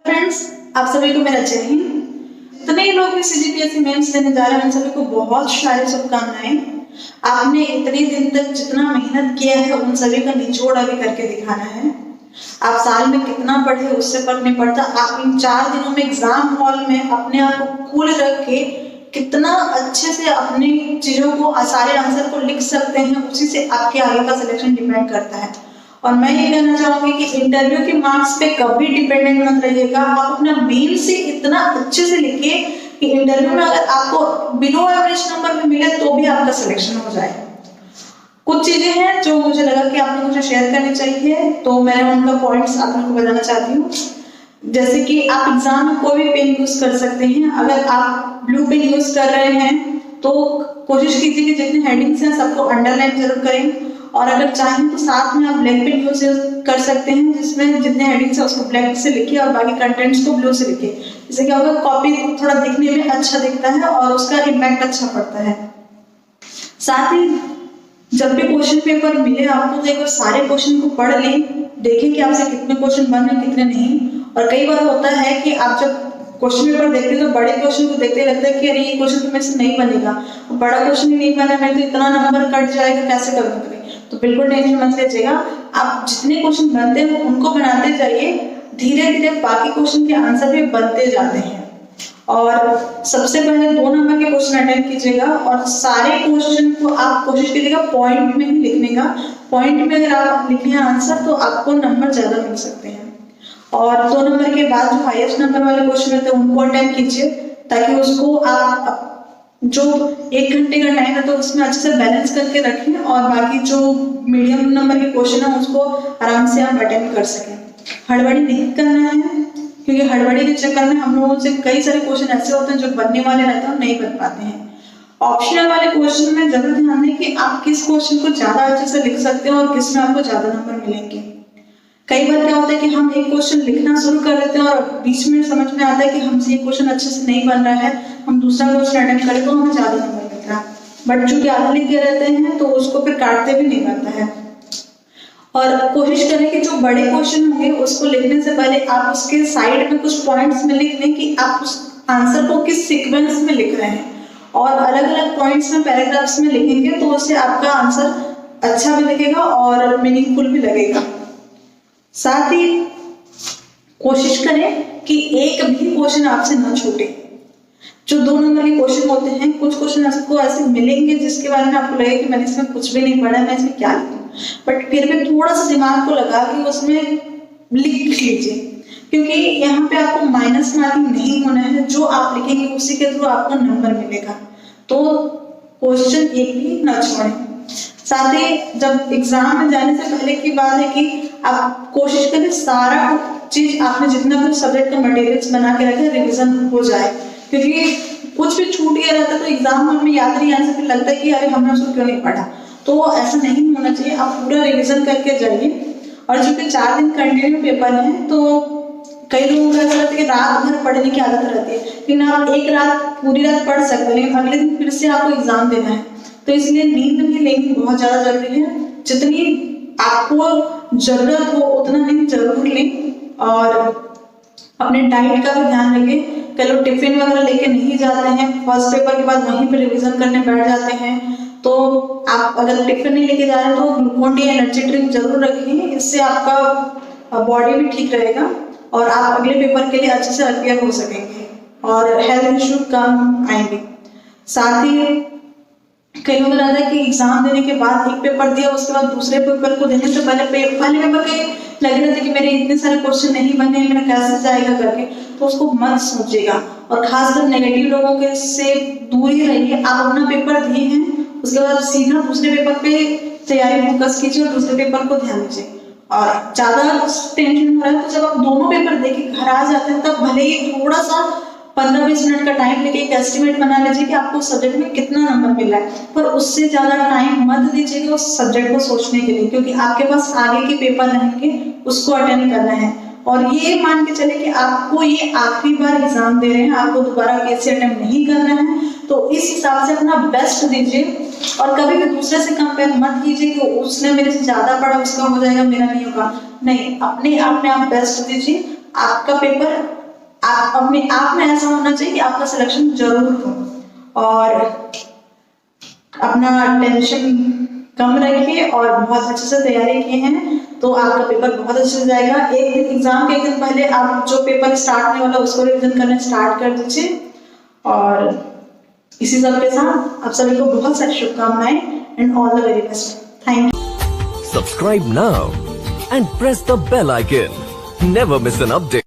Friends, आप सभी को मेरा जय हिंद। इतने लोग भी सीजीपीएससी मेंस देने जा रहे हैं, उन सभी को बहुत सारी शुभकामनाएं। आपने इतने दिन तक जितना मेहनत किया है उन सभी का निचोड़ अभी करके दिखाना है। आप साल में कितना पढ़े उससे फर्क नहीं पड़ता। आप इन 4 दिनों में एग्जाम हॉल में अपने आप को कूल रख के कितना अच्छे से अपनी चीजों को, सारे आंसर को लिख सकते हैं, उसी से आपके आगे का सिलेक्शन डिपेंड करता है। और मैं ये कहना चाहूंगी कि इंटरव्यू के मार्क्स पे कभी डिपेंडेंट मत रहिएगा। आप अपना मेन से इतना अच्छे से लिखिए कि इंटरव्यू में अगर आपको बिलो एवरेज नंबर में मिले तो भी आपका सिलेक्शन हो जाए। कुछ चीजें हैं जो मुझे लगा कि आप लोगों से शेयर करनी चाहिए, तो मैं उनका पॉइंट्स आप लोगों को बताना चाहती हूँ। जैसे कि आप एग्जाम में कोई भी पेन यूज कर सकते हैं। अगर आप ब्लू पेन यूज कर रहे हैं तो कोशिश कीजिए कि जितने हेडिंग्स हैं सबको अंडरलाइन जरूर करें, और अगर चाहें तो साथ में आप ब्लैक पेन यूज कर सकते हैं, जिसमें जितने हेडिंग्स है उसको ब्लैक से लिखिए और बाकी कंटेंट्स को ब्लू से लिखिए। इससे क्या होगा, कॉपी थोड़ा दिखने में अच्छा दिखता है और उसका इम्पैक्ट अच्छा पड़ता है। साथ ही जब भी क्वेश्चन पेपर मिले आपको तो एक बार सारे क्वेश्चन को पढ़ लें, देखें कि आपसे कितने क्वेश्चन बन रहे हैं कितने नहीं। और कई बार होता है कि आप जब क्वेश्चन पेपर देखते हैं तो बड़े क्वेश्चन को देखते लगता है कि अरे ये क्वेश्चन तो मेरे से नहीं बनेगा, बड़ा क्वेश्चन ही नहीं बना, मेरे तो इतना नंबर कट जाएगा, कैसे करूँगा। तो बिल्कुल टेंशन मत लीजिएगा, आप जितने क्वेश्चन बनते हैं उनको बनाते जाइए, धीरे धीरे बाकी क्वेश्चन के आंसर भी बनते जाते हैं। और सबसे पहले 2 नंबर के क्वेश्चन अटेम्प्ट कीजिएगा और सारे क्वेश्चन को आप कोशिश कीजिएगा पॉइंट में ही लिखने का। पॉइंट में अगर आप लिखें आंसर तो आपको नंबर ज्यादा मिल सकते हैं। और 2 नंबर के बाद जो हाईएस्ट नंबर वाले क्वेश्चन रहते हैं उनको अटेम्प्ट कीजिए, ताकि उसको आप जो 1 घंटे का टाइम है तो उसमें अच्छे से बैलेंस करके रखें, और बाकी जो मीडियम नंबर के क्वेश्चन है उसको आराम से आप अटेम्प्ट कर सकें। हड़बड़ी नहीं करना है, क्योंकि हड़बड़ी के चक्कर में हम लोगों से कई सारे क्वेश्चन ऐसे होते हैं जो बनने वाले रहते हैं और नहीं बन पाते हैं। ऑप्शनल वाले क्वेश्चन में जरूर ध्यान दें कि आप किस क्वेश्चन को ज्यादा अच्छे से लिख सकते हैं और किस में आपको ज्यादा नंबर मिलेंगे। कई बार क्या होता है कि हम एक क्वेश्चन लिखना शुरू कर देते हैं और बीच में समझ में आता है कि हमसे ये क्वेश्चन अच्छे से नहीं बन रहा है, हम दूसरा क्वेश्चन अटेम्प्ट करें तो हमें ज्यादा नंबर मिल रहा है, बट चूंकि आधा लिख के रहते हैं तो उसको फिर काटते भी नहीं बनता है। और कोशिश करें कि जो बड़े क्वेश्चन होंगे उसको लिखने से पहले आप उसके साइड में कुछ पॉइंट्स में लिख लें कि आप उस आंसर को किस सीक्वेंस में लिख रहे हैं, और अलग अलग पॉइंट्स में पैराग्राफ्स में लिखेंगे तो उससे आपका आंसर अच्छा भी लगेगा और मीनिंगफुल भी लगेगा। साथ ही कोशिश करें कि एक भी क्वेश्चन आपसे न छूटे। जो 2 नंबर के क्वेश्चन होते हैं, कुछ क्वेश्चन आपको ऐसे मिलेंगे जिसके बारे में आपको लगे कि मैंने इसमें कुछ भी नहीं पढ़ा, मैं इसमें क्या लिखूं, बट फिर भी थोड़ा सा दिमाग को लगा के उसमें लिख लीजिए, क्योंकि यहाँ पे आपको माइनस मार्किंग नहीं होना है। जो आप लिखेंगे उसी के थ्रू आपको नंबर मिलेगा, तो क्वेश्चन एक भी न छोड़ें। साथ ही जब एग्जाम में जाने से पहले की बात है कि आप कोशिश करें सारा चीज आपने जितना भी सब्जेक्ट का मटेरियल्स बना के रखे रिवीजन हो जाए, क्योंकि कुछ भी छूट गया रहता है तो एग्जाम हॉल में याद नहीं आने से फिर लगता है कि अरे हमने उसको क्यों नहीं पढ़ा। तो ऐसा नहीं होना चाहिए, आप पूरा रिवीजन करके जाइए। और चूंकि 4 दिन कंटिन्यू पेपर है तो कई लोगों को ऐसा रहता है कि रात भर पढ़ने की आदत रहती है, लेकिन आप एक रात पूरी रात पढ़ सकते हैं, लेकिन अगले दिन फिर से आपको एग्जाम देना है, तो इसलिए नींद भी लेनी बहुत ज्यादा जरूरी है। जितनी आपको जरूरत हो उतना नींद जरूर लें, और अपने डाइट का भी ध्यान रखें। कई लोग टिफिन वगैरह लेके नहीं जाते हैं, फर्स्ट पेपर के बाद वहीं पे रिवीजन करने बैठ जाते हैं, तो आप अगर टिफिन नहीं लेके जा रहे हैं तो ग्लूकोन डी एनर्जी ड्रिंक जरूर रखें, इससे आपका बॉडी भी ठीक रहेगा और आप अगले पेपर के लिए अच्छे से प्रिपेयर हो सकेंगे और हेल्थ इश्यू कम आएंगे। साथ ही कई लोग रहता है कि एग्जाम देने के बाद एक पेपर दिया, उसके बाद दूसरे पेपर को देने से पहले पहले पेपर के लगे रहते कि मेरे इतने सारे क्वेश्चन नहीं बने, मेरा कैसे जाएगा करके, तो उसको मत सोचिएगा। और खासकर नेगेटिव लोगों के से दूर ही रहिए। आप अपना पेपर दिए हैं, उसके बाद सीधा दूसरे पेपर पे तैयारी फोकस कीजिए और दूसरे पेपर को ध्यान दीजिए। और ज्यादा टेंशन हो रहा है तो जब आप दोनों पेपर देके घर आ जाते हैं तब भले ही थोड़ा सा 15-20 मिनट का टाइम लेके एक एस्टिमेट बना लीजिए कि आपको सब्जेक्ट में कितना नंबर मिल रहा है, पर उससे ज्यादा टाइम मत दीजिएगा उस सब्जेक्ट को सोचने के लिए, क्योंकि आपके पास आगे के पेपर रहेंगे, उसको अटेंड करना है। और ये मान के चले कि आपको ये आखिरी बार एग्जाम दे रहे हैं, आपको दोबारा कैसे अटेम्प्ट नहीं करना है, तो इस हिसाब से अपना बेस्ट दीजिए। और कभी भी दूसरे से कंपेयर मत कीजिए कि उसने मेरे से ज्यादा पढ़ा, उसका हो जाएगा, मेरा नहीं होगा। नहीं, अपने आप में आप बेस्ट दीजिए आपका पेपर आप अपने आप में ऐसा होना चाहिए कि आपका सिलेक्शन जरूर हो। और अपना टेंशन कम रखिए और बहुत अच्छे से तैयारी किए हैं तो आपका पेपर बहुत अच्छे से जाएगा। एक दिन एग्जाम के एक दिन पहले आप जो पेपर स्टार्ट होने वाला उसको रिवीजन करना स्टार्ट कर दीजिए। और इसी सब के साथ आप सभी को बहुत सारी शुभकामनाएं and all the very best. Thank you. Subscribe now and press the bell icon. Never miss an update.